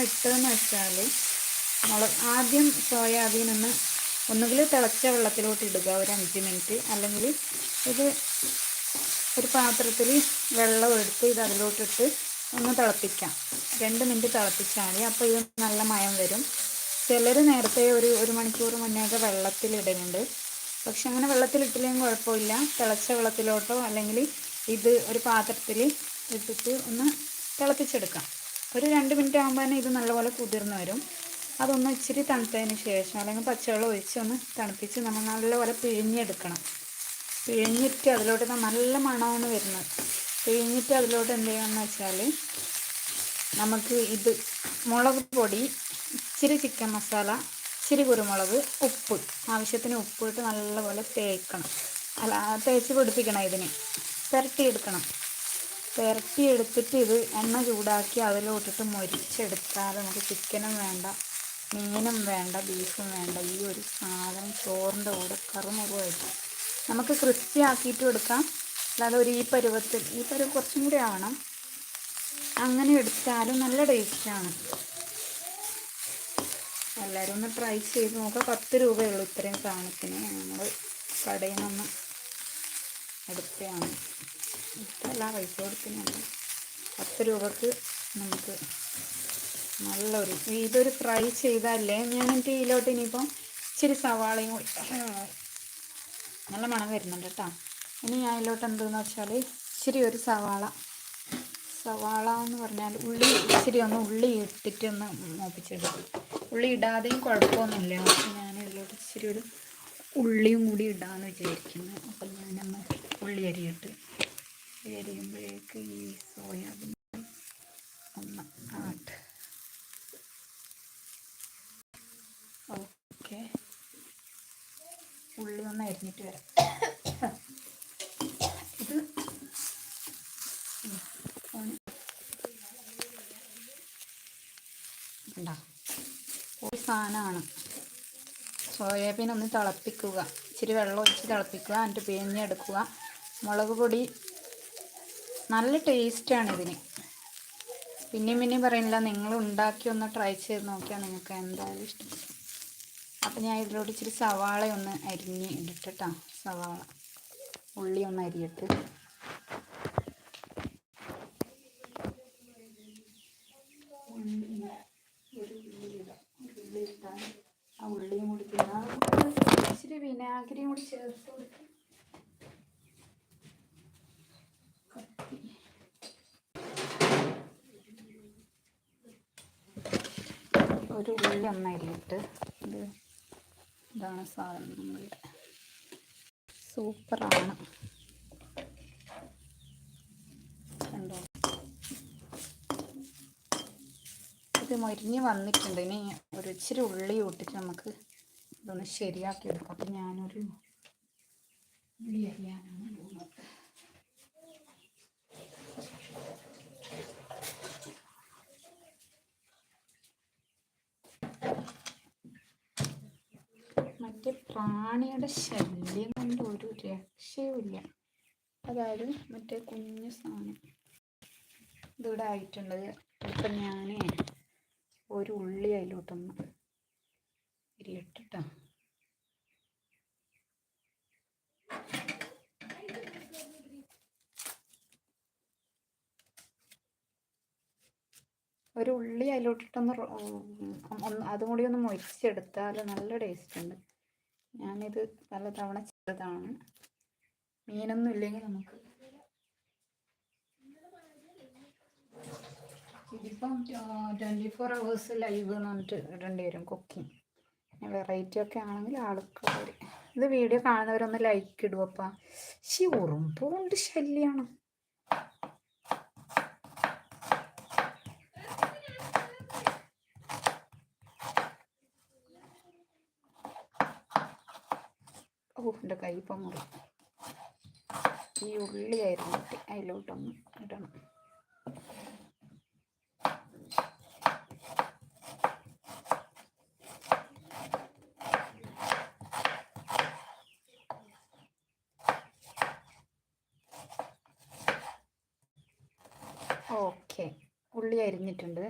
ഇട്ടതെന്ന് വെച്ചാൽ ആദ്യം സോയാബീൻ ഒന്നുകിൽ തിളച്ച വെള്ളത്തിലോട്ട് ഇടുക ഒരു 5 മിനിറ്റ്, അല്ലെങ്കിൽ ഇത് ഒരു പാത്രത്തിൽ വെള്ളം എടുത്ത് ഇത് അതിലോട്ടിട്ട് ഒന്ന് തിളപ്പിക്കാം. 2 മിനിറ്റ് തിളപ്പിച്ചാൽ മതി. അപ്പോൾ ഇത് നല്ല മയം വരും. ചിലർ നേരത്തെ ഒരു മണിക്കൂർ മുന്നേയൊക്കെ വെള്ളത്തിലിടുന്നുണ്ട്. പക്ഷെ അങ്ങനെ വെള്ളത്തിലിട്ടില്ലെങ്കിൽ കുഴപ്പമില്ല. തിളച്ച വെള്ളത്തിലോട്ടോ അല്ലെങ്കിൽ ഇത് ഒരു പാത്രത്തിൽ ഇട്ടിട്ട് ഒന്ന് തിളപ്പിച്ചെടുക്കാം. ഒരു 2 മിനിറ്റ് ആകുമ്പോൾ തന്നെ ഇത് നല്ലപോലെ കുതിർന്ന് വരും. അതൊന്ന് ഇച്ചിരി തണുത്തതിന് ശേഷം അല്ലെങ്കിൽ പച്ചവെള്ളം ഒഴിച്ച് ഒന്ന് തണുപ്പിച്ച് നമ്മൾ നല്ലപോലെ പിഴിഞ്ഞെടുക്കണം. പിഴിഞ്ഞിട്ട് അതിലോട്ട് നല്ല മണമാണ് വരുന്നത്. പിഴിഞ്ഞിട്ട് അതിലോട്ട് എന്ത് ചെയ്യുകയെന്ന് വെച്ചാൽ നമുക്ക് ഇത് മുളക് പൊടി, ഇച്ചിരി ചിക്കൻ മസാല, ഇച്ചിരി കുരുമുളക്, ഉപ്പ്, ആവശ്യത്തിന് ഉപ്പ് ഇട്ട് നല്ലപോലെ തേക്കണം. തേച്ച് പിടിപ്പിക്കണം. ഇതിന് പുരട്ടിയെടുക്കണം. പുരട്ടിയെടുത്തിട്ട് ഇത് എണ്ണ ചൂടാക്കി അതിലോട്ടിട്ട് മൊരിച്ചെടുത്താൽ നമുക്ക് ചിക്കനും വേണ്ട, മീനും വേണ്ട, ബീഫും വേണ്ട. ഈ ഒരു സാധനം ചോറിൻ്റെ കൂടെ കറുമുറുവായിട്ട് നമുക്ക് ക്രിസ്പി ആക്കിയിട്ടും എടുക്കാം. അല്ലാതെ ഈ പരുവം കുറച്ചും കൂടി ആവണം. അങ്ങനെ എടുത്താലും നല്ല ടേസ്റ്റാണ്. എല്ലാവരും ഒന്ന് ട്രൈ ചെയ്ത് നോക്കുക. 10 രൂപയുള്ളൂ ഇത്രയും സാധനത്തിന്. നമ്മൾ കടയിൽ നിന്ന് എടുത്തതാണ്. ഇത്രയല്ല പൈസ കൊടുക്കുന്നുണ്ട്. 10 രൂപക്ക് നമുക്ക് ഇതൊരു ഫ്രൈ ചെയ്താലേ ഞാൻ ഇതിലോട്ട് ഇനിയിപ്പം ഇച്ചിരി സവാളയും കൂടി, നല്ല മണം വരുന്നുണ്ട് കേട്ടോ. ഇനി ഞാൻ ഇതിലോട്ട് എന്തെന്ന് വെച്ചാൽ ഇച്ചിരി ഒരു സവാള എന്ന് പറഞ്ഞാൽ ഇച്ചിരി ഉള്ളി ഇട്ടിട്ട് ഒന്ന് മൂപ്പിച്ചെടുക്കും. ഉള്ളി ഇടാതെയും കുഴപ്പമൊന്നുമില്ല. പക്ഷെ ഞാൻ ഇതിലോട്ട് ഇച്ചിരി ഒരു ഉള്ളിയും കൂടി ഇടാമെന്ന് വിചാരിക്കുന്നു. അപ്പം ഞാനൊന്ന് ഉള്ളി അരിയുമ്പോഴേക്ക് ഈ സോയാബീൻ ഒന്ന് ആട്ട്. ഓക്കെ, ഉള്ളി ഒന്ന് അരിഞ്ഞിട്ട് വരാം. ഇത് ഒരു സാധനമാണ്. സോയാബീൻ ഒന്ന് തിളപ്പിക്കുക, ഇച്ചിരി വെള്ളം ഒഴിച്ച് തിളപ്പിക്കുക, എന്നിട്ട് പിഴിഞ്ഞെടുക്കുക. മുളക് പൊടി നല്ല ടേസ്റ്റാണ് ഇതിന്. പിന്നെയും പറയുന്നില്ല, നിങ്ങൾ ഉണ്ടാക്കി ഒന്ന് ട്രൈ ചെയ്ത് നോക്കിയാൽ നിങ്ങൾക്ക് എന്തായാലും ഇഷ്ടപ്പെടും. അപ്പം ഞാൻ ഇതിലോട്ട് ഇച്ചിരി സവാള ഒന്ന് അരിഞ്ഞ് ഇട്ടിട്ടാ. സവാള, ഉള്ളി ഒന്ന് അരിയിട്ട് ആ ഉള്ളിയും കൂടി ഇച്ചിരി വിനാഗിരിയും കൂടി ചേർത്ത് കൊടുത്ത് ഒരു ഉള്ളി ഒന്ന് അരിയിട്ട് ഇതാണ് സാധനം. നമ്മളുടെ സൂപ്പറാണ്. കണ്ടോ, ഇത് മൊരിഞ്ഞ് വന്നിട്ടുണ്ട്. ഇനി ഒരു ഇച്ചിരി ഉള്ളി ഇട്ടിട്ട് നമുക്ക് ഇതൊന്ന് ശരിയാക്കി എടുക്കാം. അപ്പം ഞാനൊരു ഉള്ളി അരിയാനാണ് പോകുന്നത്. മറ്റേ പ്രാണിയുടെ ശല്യം കൊണ്ട് ഒരു രക്ഷയുമില്ല. അതായത് മറ്റേ കുഞ്ഞു സാധനം ഇതിവിടെ ആയിട്ടുണ്ട്. ഇപ്പം ഞാൻ ഒരു ഉള്ളി അതിലോട്ടൊന്ന് ഇരിയിട്ടിട്ടാ. ഒരു ഉള്ളി അതിലോട്ടിട്ടൊന്ന് അതും കൂടി ഒന്ന് മൊരിച്ചെടുത്താൽ നല്ല ടേസ്റ്റ് ഉണ്ട്. ഞാനിത് പലതവണ ചെയ്തതാണ്. മീനൊന്നും ഇല്ലെങ്കിൽ നമുക്ക് ഇതിപ്പം 24 hours ലൈവ് എന്ന് പറഞ്ഞിട്ട് ഇടേണ്ടി വരും. കുക്കിംഗ് വെറൈറ്റി ഒക്കെ ആണെങ്കിൽ ആൾക്കാർ ഇത് വീഡിയോ കാണുന്നവരൊന്ന് ലൈക്ക് ഇടുവപ്പാ. ഉറുമ്പുകൊണ്ട് ശല്യമാണ്. എൻ്റെ കൈ ഇപ്പം മുറി. ഈ ഉള്ളി അരിഞ്ഞിട്ട് അതിലോട്ടൊന്ന് ഇടണം. ഓക്കെ, ഉള്ളി അരിഞ്ഞിട്ടുണ്ട്.